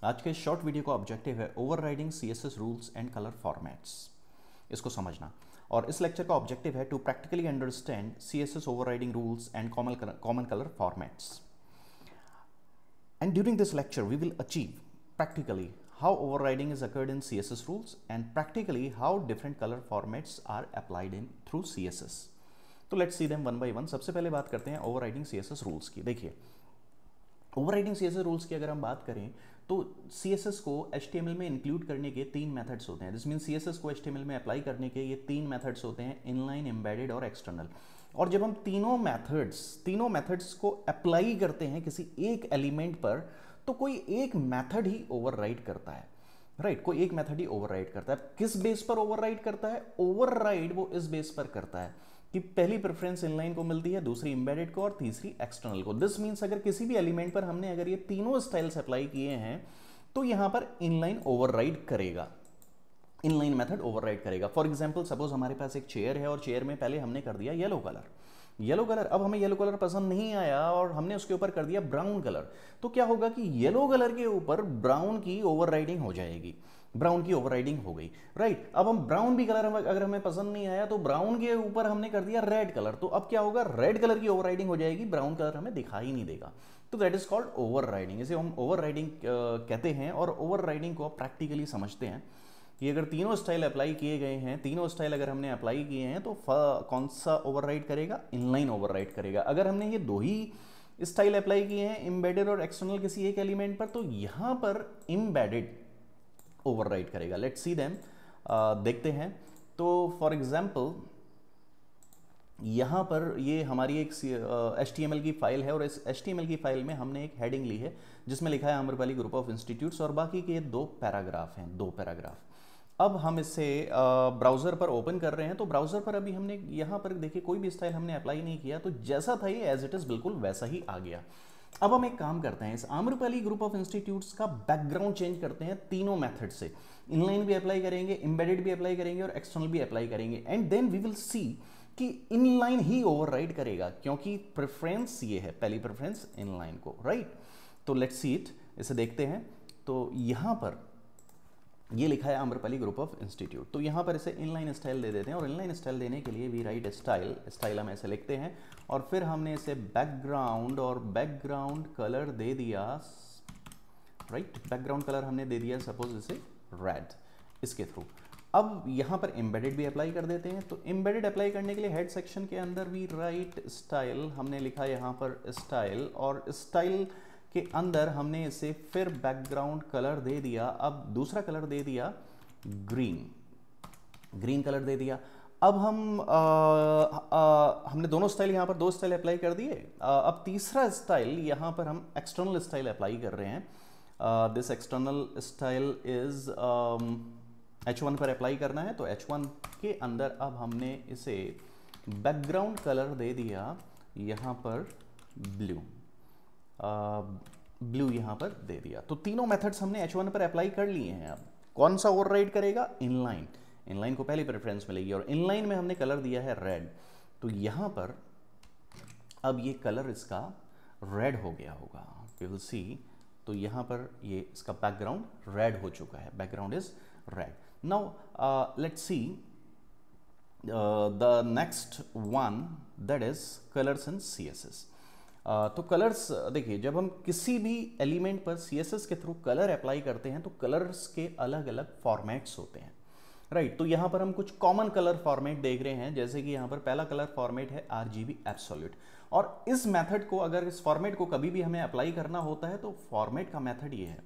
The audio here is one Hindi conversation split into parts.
आज के इस शॉर्ट वीडियो का ऑब्जेक्टिव है overriding CSS rules and colour formats, इसको समझना। और इस लेक्चर का ऑब्जेक्टिव है to practically understand CSS overriding rules and common colour formats. And during this lecture, we will achieve practically how overriding is occurred in CSS rules and practically how different color formats are applied in through CSS. तो let's see them one by one. सबसे पहले बात करते हैं overriding CSS rules की। देखिए, overriding CSS rules की अगर हम बात करें तो CSS को HTML में इंक्लूड करने के तीन मेथड्स होते हैं। दिस मीन CSS को HTML में अप्लाई करने के ये तीन मेथड्स होते हैं, इनलाइन, एम्बेडेड और एक्सटर्नल। और जब हम तीनों मेथड्स को अप्लाई करते हैं किसी एक एलिमेंट पर, तो कोई एक मेथड ही ओवरराइड करता है, राइट? कोई एक मेथड ही ओवरराइड करता है। किस बेस पर ओवरराइड करता है? ओवरराइड वो इस बेस पर करता है कि पहली प्रेफरेंस इनलाइन को मिलती है, दूसरी एम्बेडेड को और तीसरी एक्सटर्नल को। दिस मीन्स अगर किसी भी एलिमेंट पर हमने अगर ये तीनों स्टाइल्स अप्लाई किए हैं तो यहां पर इनलाइन ओवरराइड करेगा, इनलाइन मेथड ओवरराइड करेगा। फॉर एग्जांपल, सपोज हमारे पास एक चेयर है और चेयर में पहले हमने कर दिया येलो कलर। अब हमें येलो कलर पसंद नहीं आया और हमने उसके ऊपर कर दिया ब्राउन कलर। तो क्या होगा कि येलो कलर के ऊपर ब्राउन की ओवरराइडिंग हो जाएगी, ब्राउन की ओवरराइडिंग हो गई, राइट? अब हम ब्राउन भी कलर अगर हमें पसंद नहीं आया तो ब्राउन के ऊपर हमने कर दिया रेड कलर। तो अब क्या होगा? रेड कलर की ओवरराइडिंग हो जाएगी, ब्राउन कलर हमें दिखाई नहीं देगा। तो दैट इज कॉल्ड ओवरराइडिंग। इसे हम ओवरराइडिंग कहते हैं। और ओवरराइडिंग को आप प्रैक्टिकली समझते हैं कि अगर तीनों स्टाइल अप्लाई किए गए हैं, तीनों स्टाइल अगर हमने अप्लाई किए हैं तो कौन सा ओवरराइड करेगा? इनलाइन ओवरराइड करेगा। अगर हमने ये दो ही स्टाइल अप्लाई किए हैं, एम्बेडेड और एक्सटर्नल, किसी एक एलिमेंट पर, तो यहां पर एम्बेडेड ओवरराइड करेगा। लेट्स सी देम, देखते हैं। तो फॉर एग्जांपल यहां पर ये हमारी एक HTML की फाइल है और इस HTML की फाइल में हमने एक हेडिंग ली है जिसमें लिखा है आम्रपाली ग्रुप ऑफ इंस्टीट्यूट्स और बाकी के दो पैराग्राफ। अब हम इसे ब्राउज़र पर ओपन कर रहे हैं। तो ब्राउज़र पर अभी हमने यहाँ पर देखिए कोई भी स्टाइल हमने अप्लाई नहीं किया, तो जैसा था ये एज इट इज़ बिल्कुल वैसा ही आ गया। अब हम एक काम करते हैं, इस आम्रपाली ग्रुप ऑफ इंस्टीट्यूट्स का बैकग्राउंड चेंज करते हैं तीनों मेथड से। इनलाइन भी अप्लाई करेंगे, एम्बेडेड भी अप्लाई करेंगे और एक्सटर्नल भी अप्लाई करेंगे। And then we will see कि इनलाइन ही ओवरराइड करेगा, क्योंकि प्रेफरेंस ये है, पहली प्रेफरेंस इनलाइन को, राइट? तो लेट्स सी इट, इसे देखते हैं। तो यहाँ पर ये लिखा है आम्रपाली ग्रुप ऑफ इंस्टीट्यूट, तो यहाँ पर इसे इनलाइन स्टाइल दे देते हैं। और इनलाइन स्टाइल देने के लिए वी राइट स्टाइल हम ऐसे लिखते हैं और फिर हमने इसे बैकग्राउंड और बैकग्राउंड कलर दे दिया, राइट? बैकग्राउंड कलर हमने दे दिया सपोज इसे रेड, इसके थ्रू। अब यहाँ पर एम्बेडेड भी अप्लाई कर देते हैं। तो एम्बेडेड अप्लाई करने के लिए हेड सेक्शन के अंदर वी राइट स्टाइल, हमने लिखा यहाँ पर स्टाइल, और स्टाइल के अंदर हमने इसे फिर बैकग्राउंड कलर दे दिया। अब दूसरा कलर दे दिया ग्रीन कलर दे दिया। अब हमने दोनों स्टाइल यहाँ पर दो स्टाइल अप्लाई कर दिए। अब तीसरा स्टाइल यहाँ पर हम एक्सटर्नल स्टाइल अप्लाई कर रहे हैं। This external style is H1 पर अप्लाई करना है। तो H1 के अंदर अब हमने इसे बैकग्राउंड कलर दे दिया यहाँ पर ब्लू यहाँ पर दे दिया। तो तीनों मेथड्स हमने H1 पर अप्लाई कर लिए हैं। अब कौन सा ओवरराइड करेगा? इनलाइन को पहली प्रेफरेंस मिलेगी और इनलाइन में हमने कलर दिया है रेड। तो यहाँ पर अब ये कलर इसका रेड हो गया होगा, वी विल सी। तो यहाँ पर ये इसका बैकग्राउंड रेड हो चुका है, background is red. Now let's see the next one, that is colours in CSS। तो कलर्स देखिए, जब हम किसी भी एलिमेंट पर CSS के थ्रू कलर अप्लाई करते हैं तो कलर्स के अलग अलग फॉर्मेट्स होते हैं, राइट? तो यहाँ पर हम कुछ कॉमन कलर फॉर्मेट देख रहे हैं, जैसे कि यहाँ पर पहला कलर फॉर्मेट है RGB एब्सोल्यूट। और इस मेथड को, अगर इस फॉर्मेट को कभी भी हमें अप्लाई करना होता है तो फॉर्मेट का मेथड ये है।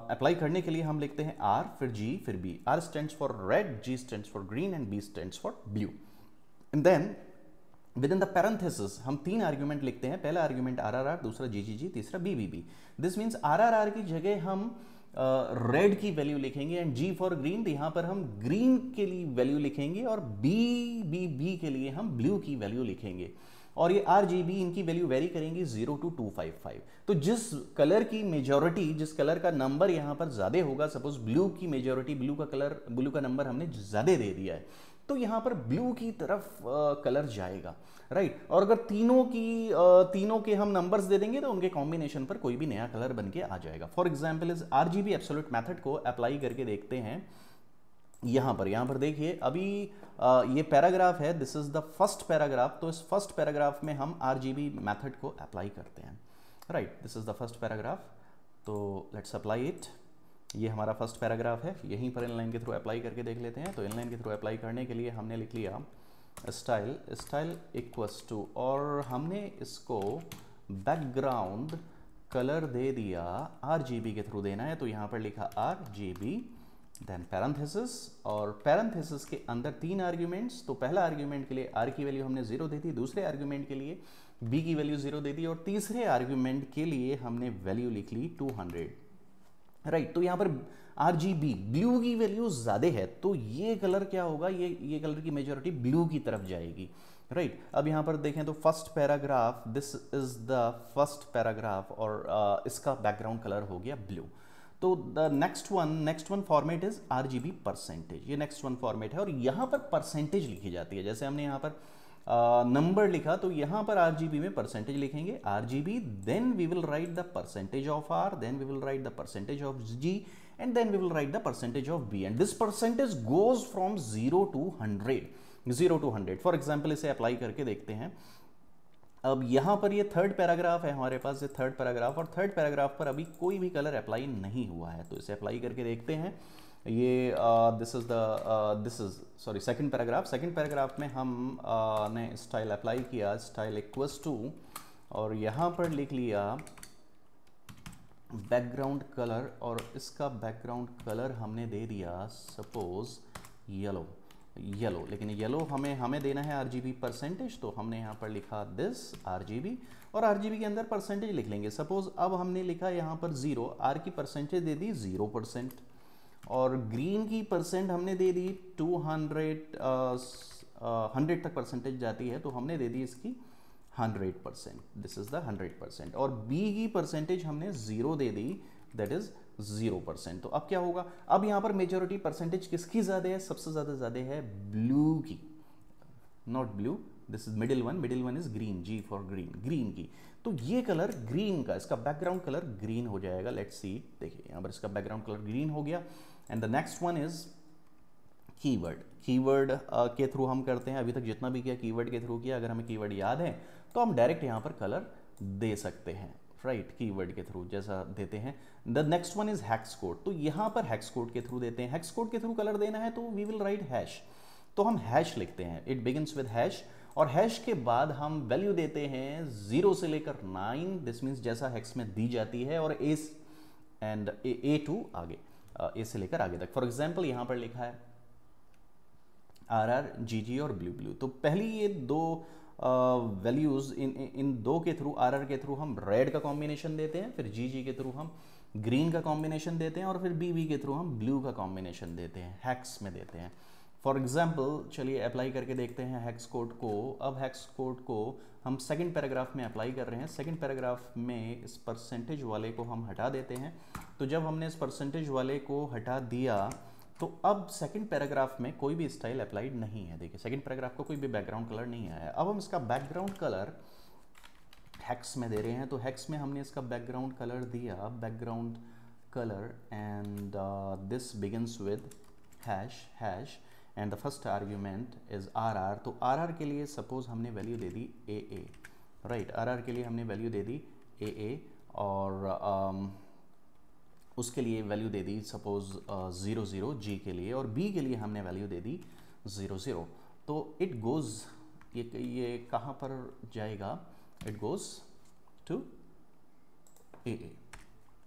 अप्लाई करने के लिए हम लिखते हैं R, फिर G, फिर B। R stands for red, G stands for green and B stands for blue. And then within the parenthesis हम तीन आर्ग्यूमेंट लिखते हैं। पहला आर्ग्यूमेंट RRR, दूसरा GGG, तीसरा BBB। दिस मीन्स RRR की जगह हम रेड की वैल्यू लिखेंगे एंड G फॉर ग्रीन, यहाँ पर हम ग्रीन के लिए वैल्यू लिखेंगे और BBB के लिए हम ब्लू की वैल्यू लिखेंगे। और ये RGB इनकी वैल्यू वेरी करेंगी 0 to 255। तो जिस कलर की मेजॉरिटी, जिस कलर का नंबर यहाँ पर ज़्यादा होगा, सपोज ब्लू की मेजॉरिटी, ब्लू का नंबर हमने ज़्यादा दे दिया है, तो यहाँ पर ब्लू की तरफ कलर जाएगा, राइट। और अगर तीनों के हम नंबर्स दे देंगे तो उनके कॉम्बिनेशन पर कोई भी नया कलर बन के आ जाएगा। फॉर एग्जाम्पल इस RGB एब्सोल्यूट मेथड को अप्लाई करके देखते हैं। यहाँ पर देखिए अभी ये पैराग्राफ है, this is the first paragraph. तो इस फर्स्ट पैराग्राफ में हम RGB मेथड को अप्लाई करते हैं, right. This is the first paragraph, तो लेट्स अप्लाई इट। ये हमारा फर्स्ट पैराग्राफ है, यहीं पर इनलाइन के थ्रू अप्लाई करके देख लेते हैं। तो इनलाइन के थ्रू अप्लाई करने के लिए हमने लिख लिया स्टाइल इक्वल्स टू, और हमने इसको बैकग्राउंड कलर दे दिया RGB के थ्रू देना है, तो यहाँ पर लिखा RGB, देन पैरेंथेसिस, और पैरेंथेसिस के अंदर 3 आर्ग्यूमेंट्स। तो पहला आर्ग्यूमेंट के लिए R की वैल्यू हमने 0 दे दी, दूसरे आर्ग्यूमेंट के लिए B की वैल्यू 0 दे दी, और तीसरे आर्ग्यूमेंट के लिए हमने वैल्यू लिख ली 200, राइट। तो यहाँ पर RGB ब्लू की वैल्यू ज़्यादा है, तो ये कलर क्या होगा, ये कलर की मेजॉरिटी ब्लू की तरफ जाएगी, राइट। अब यहाँ पर देखें तो first paragraph, this is the first paragraph, और इसका बैकग्राउंड कलर हो गया ब्लू। तो the next one format is RGB percentage, ये नेक्स्ट वन फॉर्मेट है। और यहाँ पर परसेंटेज लिखी जाती है, जैसे हमने यहाँ पर नंबर लिखा, तो यहाँ पर RGB में परसेंटेज लिखेंगे RGB, then we will write the percentage of R, then we will write the percentage of G, and then we will write the percentage of B, and this percentage goes from 0 to 100। For example इसे अप्लाई करके देखते हैं। अब यहाँ पर ये थर्ड पैराग्राफ है हमारे पास, ये थर्ड पैराग्राफ, और थर्ड पैराग्राफ पर अभी कोई भी कलर अप्लाई नहीं हुआ है, तो इसे अप्लाई करके देखते हैं। ये सेकंड पैराग्राफ। सेकंड पैराग्राफ में हम ने स्टाइल अप्लाई किया, स्टाइल इक्वल्स टू, और यहाँ पर लिख लिया बैकग्राउंड कलर, और इसका बैकग्राउंड कलर हमने दे दिया सपोज येलो, लेकिन येलो हमें देना है RGB परसेंटेज, तो हमने यहाँ पर लिखा दिस RGB, और RGB के अंदर परसेंटेज लिख लेंगे। सपोज अब हमने लिखा यहाँ पर 0, R की परसेंटेज दे दी 0%, और ग्रीन की परसेंट हमने दे दी 100 तक परसेंटेज जाती है, तो हमने दे दी इसकी 100%, दिस इज द 100%, और B की परसेंटेज हमने 0 दे दी, दैट इज 0%। तो अब क्या होगा, अब यहां पर मेजॉरिटी परसेंटेज किसकी ज्यादा है, सबसे ज्यादा है ब्लू की, not blue, this is middle one is green, G for green की। तो ये कलर ग्रीन का, इसका बैकग्राउंड कलर ग्रीन हो जाएगा। लेट्स सी, देखिए यहां पर इसका बैकग्राउंड कलर ग्रीन हो गया। And the next one is keyword के थ्रू हम करते हैं। अभी तक जितना भी किया कीवर्ड के थ्रू किया, अगर हमें कीवर्ड याद है तो हम डायरेक्ट यहां पर कलर दे सकते हैं, राइट, कीवर्ड के थ्रू जैसा देते हैं। The next one is hex code, तो यहां पर हेक्स कोड के थ्रू देते हैं। हेक्स कोड के थ्रू कलर देना है तो वी विल राइट हैश, तो हम हैश लिखते हैं, इट बिगिंस विद हैश, और हैश के बाद हम वैल्यू देते हैं 0 से लेकर 9, दिस मीन्स जैसा हेक्स में दी जाती है, और ए टू आगे, ए से लेकर आगे तक। फॉर एग्जाम्पल यहां पर लिखा है RR, GG और ब्लू। तो पहली ये दो वैल्यूज, इन दो के थ्रू, RR के थ्रू हम रेड का कॉम्बिनेशन देते हैं, फिर GG के थ्रू हम ग्रीन का कॉम्बिनेशन देते हैं, और फिर BB के थ्रू हम ब्लू का कॉम्बिनेशन देते हैं, हैक्स में देते हैं। फॉर एग्जाम्पल चलिए अप्लाई करके देखते हैं हेक्स कोड को। अब हेक्स कोड को हम सेकंड पैराग्राफ में अप्लाई कर रहे हैं। सेकंड पैराग्राफ में इस परसेंटेज वाले को हम हटा देते हैं। तो जब हमने इस परसेंटेज वाले को हटा दिया, तो अब सेकंड पैराग्राफ में कोई भी स्टाइल अप्लाइड नहीं है। देखिए सेकंड पैराग्राफ को कोई भी बैकग्राउंड कलर नहीं आया है। अब हम इसका बैकग्राउंड कलर हेक्स में दे रहे हैं, तो हेक्स में हमने इसका बैकग्राउंड कलर दिया, background colour, and this begins with hash and the first argument is RR। तो RR के लिए सपोज हमने वैल्यू दे दी AA, राइट, RR के लिए हमने वैल्यू दे दी AA, और उसके लिए वैल्यू दे दी सपोज 00 G के लिए, और B के लिए हमने वैल्यू दे दी 00। तो इट गोज, ये कहाँ पर जाएगा, इट गोज टू AA,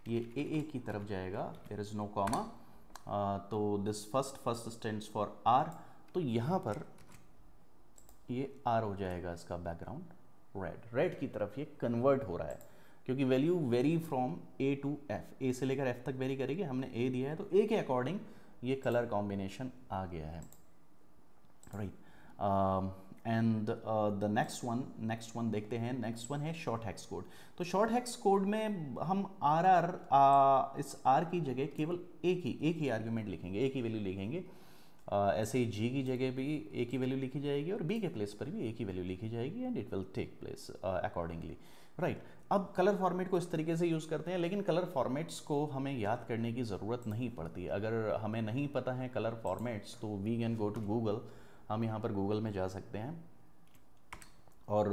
ये AA की तरफ जाएगा, देयर इज नो कॉमा। तो this first stands for R, तो यहाँ पर ये R हो जाएगा, इसका बैकग्राउंड रेड की तरफ ये कन्वर्ट हो रहा है, क्योंकि value vary from A to F, A से लेकर F तक वेरी करेगी। हमने A दिया है तो A के अकॉर्डिंग ये कलर कॉम्बिनेशन आ गया है, right. And the next one देखते हैं। नेक्स्ट वन है शॉर्ट हेक्स कोड। तो शॉर्ट हेक्स कोड में हम इस R की जगह केवल एक ही आर्ग्यूमेंट लिखेंगे, एक ही वैल्यू लिखेंगे, ऐसे ही जी की जगह भी ए की वैल्यू लिखी जाएगी और बी के प्लेस पर भी ए की वैल्यू लिखी जाएगी and it will take place accordingly, right. अब कलर फॉर्मेट को इस तरीके से यूज़ करते हैं, लेकिन कलर फॉर्मेट्स को हमें याद करने की ज़रूरत नहीं पड़ती। अगर हमें नहीं पता है कलर फॉर्मेट्स तो we can go to Google. हम यहाँ पर गूगल में जा सकते हैं और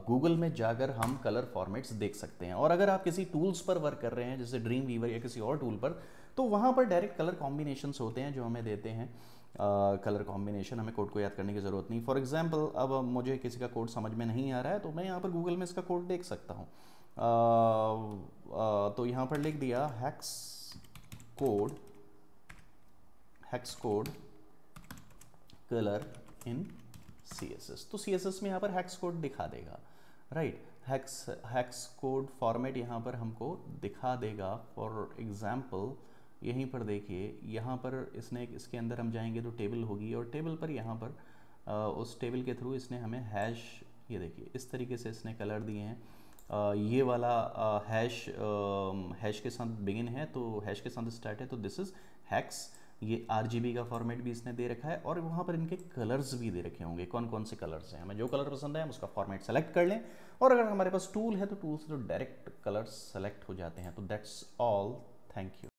गूगल में जाकर हम कलर फॉर्मेट्स देख सकते हैं। और अगर आप किसी टूल्स पर वर्क कर रहे हैं जैसे ड्रीम वीवर या किसी और टूल पर, तो वहाँ पर डायरेक्ट कलर कॉम्बिनेशंस होते हैं जो हमें देते हैं कलर कॉम्बिनेशन। हमें कोड को याद करने की ज़रूरत नहीं। फॉर एग्जांपल अब मुझे किसी का कोड समझ में नहीं आ रहा है तो मैं यहाँ पर गूगल में इसका कोड देख सकता हूँ। तो यहाँ पर लिख दिया हेक्स कोड कलर इन CSS, तो CSS में यहाँ पर हेक्स कोड दिखा देगा, राइट। हेक्स कोड फॉर्मेट यहाँ पर हमको दिखा देगा। फॉर एग्जाम्पल यहीं पर देखिए, यहाँ पर इसने इसके अंदर हम जाएंगे तो टेबल होगी और टेबल पर यहाँ पर उस टेबल के थ्रू इसने हमें हैश, ये देखिए इस तरीके से इसने कलर दिए हैं। ये वाला हैश के साथ बिगिन है तो हैश के साथ स्टार्ट है तो दिस इज हेक्स। ये RGB का फॉर्मेट भी इसने दे रखा है और वहाँ पर इनके कलर्स भी दे रखे होंगे, कौन कौन से कलर्स हैं। हमें जो कलर पसंद है हम उसका फॉर्मेट सेलेक्ट कर लें और अगर हमारे पास टूल है तो टूल से तो डायरेक्ट कलर्स सेलेक्ट हो जाते हैं। तो दैट्स ऑल, थैंक यू।